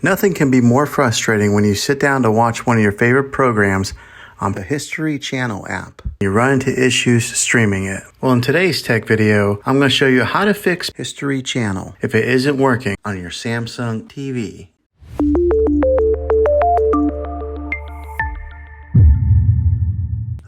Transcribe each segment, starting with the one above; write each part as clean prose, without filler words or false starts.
Nothing can be more frustrating when you sit down to watch one of your favorite programs on the History Channel app. You run into issues streaming it. Well, in today's tech video, I'm going to show you how to fix History Channel if it isn't working on your Samsung TV.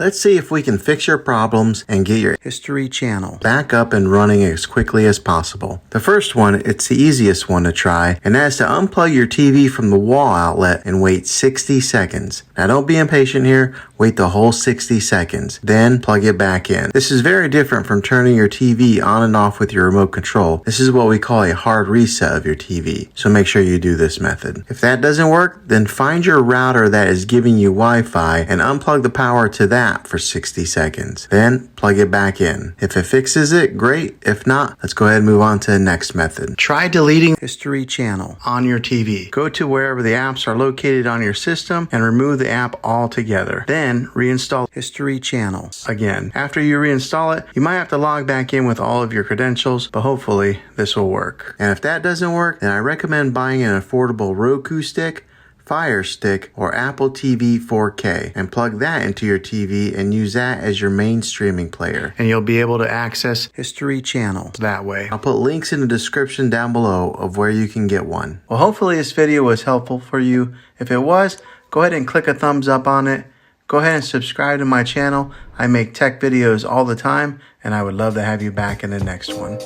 Let's see if we can fix your problems and get your History Channel back up and running as quickly as possible. The first one, it's the easiest one to try, and that's to unplug your TV from the wall outlet and wait 60 seconds. Now don't be impatient here, wait the whole 60 seconds, then plug it back in. This is very different from turning your TV on and off with your remote control. This is what we call a hard reset of your TV, so make sure you do this method. If that doesn't work, then find your router that is giving you Wi-Fi and unplug the power to that for 60 seconds. Then plug it back in. If it fixes it, great. If not, let's go ahead and move on to the next method. Try deleting History Channel on your TV. Go to wherever the apps are located on your system and remove the app altogether. Then reinstall History Channel again. After you reinstall it, you might have to log back in with all of your credentials, but hopefully this will work. And if that doesn't work, then I recommend buying an affordable Roku stick, Fire Stick, or Apple TV 4K and plug that into your TV and use that as your main streaming player. And you'll be able to access History Channel that way. I'll put links in the description down below of where you can get one. Well, hopefully this video was helpful for you. If it was, go ahead and click a thumbs up on it. Go ahead and subscribe to my channel. I make tech videos all the time, and I would love to have you back in the next one.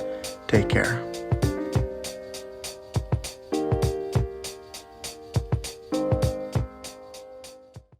Take care.